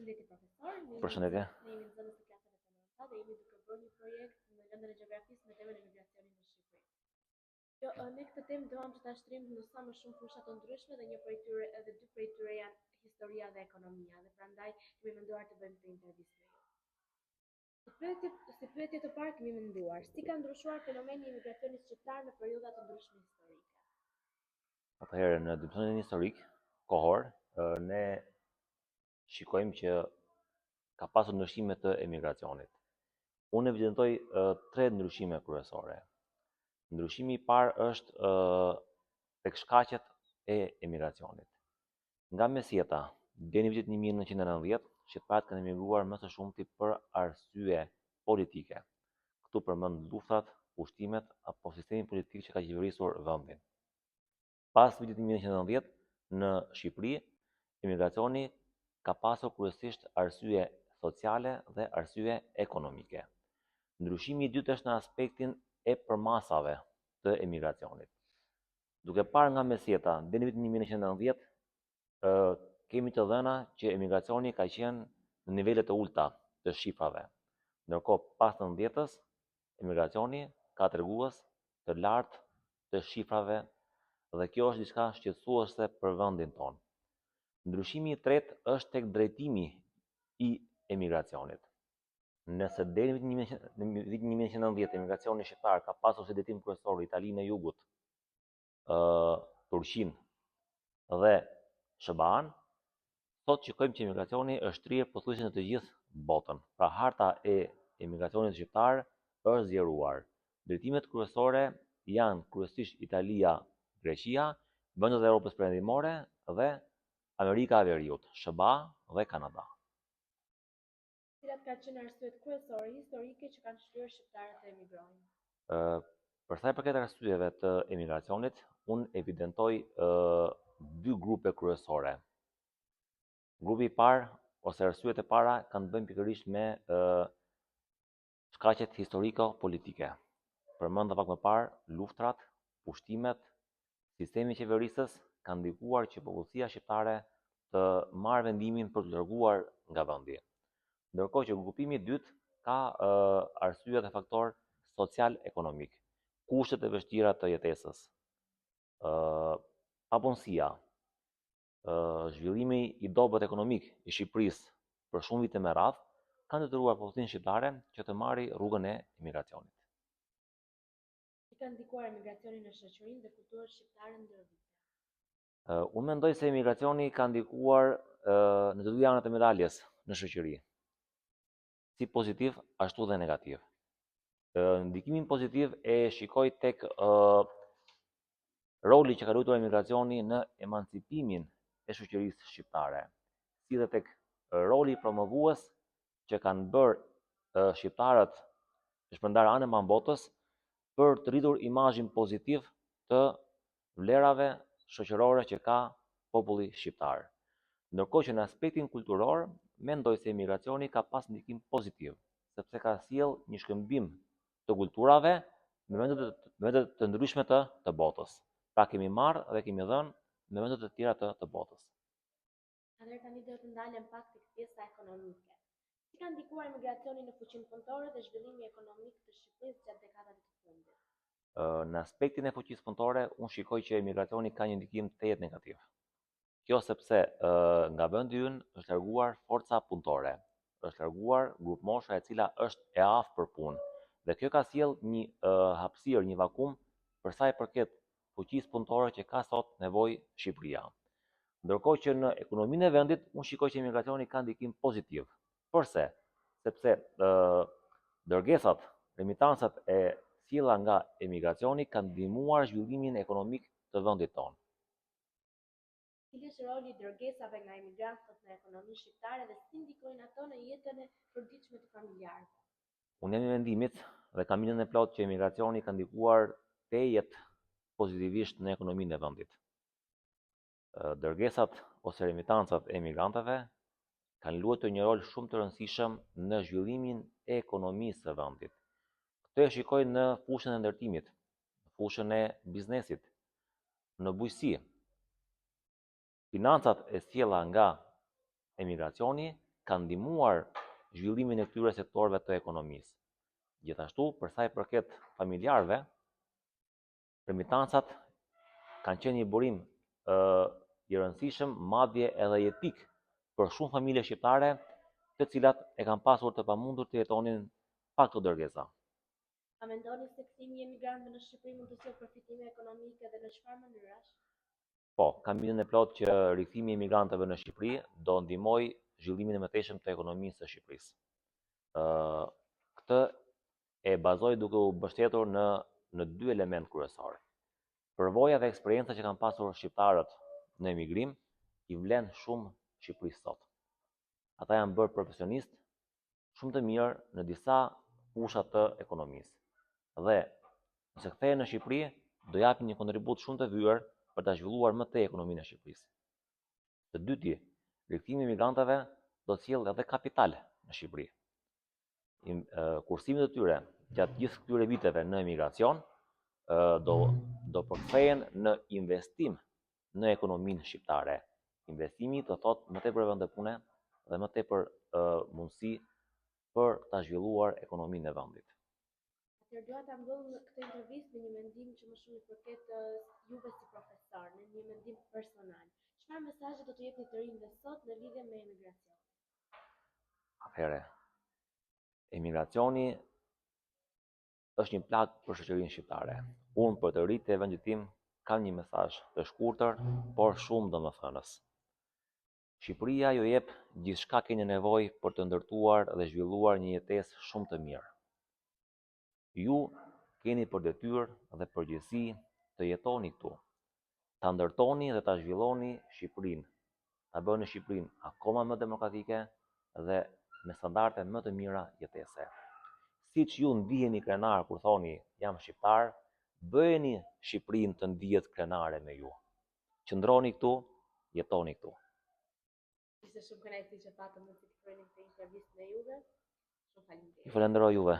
Përshëndetje profesor, Përshëndetje. ne jemi nxënës të klasave të nënta dhe jemi duke bërë një projekt në lëndën e gjeografisë me temën e migracionit në Shqipëri. Ne këtë temë doam që ta shtrijmë në sa më shumë fusha të ndryshme dhe dy prej tyre janë historia dhe ekonomia, dhe prandaj kemi menduar të bëjmë këtë intervistë me ju. Si pyetje të parë kemi menduar, si ka ndryshuar fenomeni i migracionit shqiptar në periudha të ndryshme historike? Atëherë në dimensionin historik, kohor, ne shikojmë që ka pasur ndryshime të emigracionit. Unë evidentoj 3 ndryshime kryesore. Ndryshimi i parë është tek shkaqet e emigracionit. Nga mesjeta deri në vitin 1990, shqiptarët kanë emigruar më së shumti për arsye politike. Këtu përmend luftrat, ushtrimet apo sistemin politik që ka qeverisur vendin. Pas vitit 1990, në Shqipëri, emigracioni ka pasur kryesisht arsye sociale dhe arsye ekonomike. Ndryshimi i dytë është në aspektin e përmasave të emigracionit. Duke parë nga mesjeta deri në vitin 1990, kemi të dhëna që emigracioni ka qenë në nivele të ulta të shifrave. Ndërkohë pas 90-s, emigracioni ka tregues të lartë të shifrave dhe kjo është diçka shqetësuese për vendin tonë. Ndryshimi i tretë është tek drejtimi i emigracionit. Nëse deri në vitin 1990 emigracioni shqiptar ka pasur si drejtim kryesor Italinë e Jugut, Turqinë dhe SBA-n, sot shikojmë që emigracioni është rrirë pothuajse në të gjithë botën. Pra harta e emigracionit shqiptar është zgjeruar. Drejtimet kryesore janë kryesisht Italia, Greqia, vendet e Europës Perëndimore dhe Amerika e Veriut, SBA dhe Kanada. Cilat kanë qenë arsyet kryesore historike që kanë shtyrë shqiptarët të emigrojnë? Për sa i përket arsyeve të emigracionit, unë evidentoj 2 grupe kryesore. Grupi i parë ose arsyet e para kanë të bëjnë pikërisht me shkaqet historiko-politike. Përmenda pak më parë luftrat, ushtrimet, sistemi i qeverisjes ka ndikuar që popullsia shqiptare të marrë vendimin për të larguar nga vendi. Ndërkohë që grupimi i dytë ka arsye dhe faktor social-ekonomik, kushtet e vështira të jetesës, papunësia, zhvillimi i dobët ekonomik i Shqipërisë për shumë vite me radhë, kanë detyruar popullsinë shqiptare që të marrë rrugën e emigracionit. Si ka ndikuar emigracioni në shoqërinë dhe kulturën shqiptare ndër vite? Unë mendoj se emigracioni ka ndikuar në të dy anët e medaljes në shoqëri, si pozitiv ashtu dhe negativ. Ndikimin pozitiv e shikoj tek roli që ka luajtur emigracioni në emancipimin e shoqërisë shqiptare, si dhe tek roli promovues që kanë bërë shqiptarët në shpërndarë anë mban botës për të rritur imazhin pozitiv të vlerave shoqërore që ka populli shqiptar. Ndërkohë që në aspektin kulturor, mendoj se emigracioni ka pas ndikim pozitiv, sepse ka sjell një shkëmbim të kulturave në vende të ndryshme të botës. Pra kemi marrë dhe kemi dhënë në vende të tjera të botës. Atëherë tani do të ndalem pak tek pjesa ekonomike. Si ka ndikuar emigracioni në fuqinë punëtore dhe zhvillimi ekonomik të Shqipërisë gjatë dekadave të fundit? Në aspektin e fuqisë punëtore, unë shikoj që emigracioni ka një ndikim të jetë negativ. Kjo sepse nga vendi ynë është larguar forca punëtore, është larguar grup mosha e cila është e aftë për punë, dhe kjo ka sjell një hapësirë, një vakum për sa i përket fuqisë punëtore që ka sot nevojë Shqipëria. Ndërkohë që në ekonominë e vendit, unë shikoj që emigracioni ka ndikim pozitiv. Përse? Sepse dërgesat, remitancat e sjella nga emigracioni kanë ndihmuar zhvillimin ekonomik të vendit tonë. Cili është roli i dërgesave nga emigrantët në ekonominë shqiptare dhe si ndikojnë ato në jetën e përditshme të familjarëve? Unë jam i mendimit dhe kam minën e plotë që emigracioni ka ndikuar tejet pozitivisht në ekonominë e vendit. Dërgesat ose remitancat e emigrantëve kanë luajtur një rol shumë të rëndësishëm në zhvillimin e ekonomisë së vendit. Këtë e shikoj në fushën e ndërtimit, në fushën e biznesit, në bujqësi. Financat e sjella nga emigracioni ka ndihmuar zhvillimin e këtyre sektorëve të ekonomisë. Gjithashtu, për sa i përket familjarëve, remitancat kanë qenë një burim i rëndësishëm, madje edhe jetik për shumë familje shqiptare, të cilat e kanë pasur të pamundur të jetonin pa këto dërgesa. A mendoni se kthimi i emigrantëve në Shqipëri mund të sjellë përfitime ekonomike dhe në çfarë mënyrash? Po, kam bindjen e plotë që rikthimi i emigrantëve në Shqipëri do ndihmojë zhvillimin e mëtejshëm të ekonomisë së Shqipërisë. Këtë e bazoj duke u mbështetur në dy element kryesor. Përvoja dhe eksperienca që kanë pasur shqiptarët në emigrim i vlen shumë Shqipërisë sot. Ata janë bërë profesionistë shumë të mirë në disa fusha të ekonomisë. Dhe nëse kthehen në Shqipëri, do japin një kontribut shumë të vyer për ta zhvilluar më tej ekonominë e Shqipërisë. Të dyti, rikthimi i emigrantëve do të sjellë edhe kapital në Shqipëri. Kursimet e tyre gjatë gjithë këtyre viteve në emigracion do përkthehen në investim në ekonominë shqiptare. Investimi do thotë më tepër vende pune dhe më tepër mundësi për ta zhvilluar ekonominë e vendit. Atëherë dua ta mbyll këtë intervistë me një mendim që më shumë i përket juve si profesor, në një mendim personal. Çfarë mesazhe do të jepni të rinjve sot në lidhje me emigracionin? Atëherë, emigracioni është një plagë për shoqërinë shqiptare. Unë për të rritë e vendit tim kam një mesazh të shkurtër, por shumë domethënës. Shqipëria ju jep gjithçka keni nevojë për të ndërtuar dhe zhvilluar një jetesë shumë të mirë. Ju keni për detyrë dhe përgjegjësi të jetoni këtu, ta ndërtoni dhe ta zhvilloni Shqipërinë, ta bëni Shqipërinë akoma më demokratike dhe me standarde më të mira jetese. Siç ju ndiheni krenar kur thoni jam shqiptar, bëjeni Shqipërinë të ndihet krenare me ju. Qëndroni këtu, jetoni këtu. Ishte shumë kënaqësi që patëm mundësi të bënim këtë intervistë me juve. Shumë faleminderit. Ju falenderoj juve.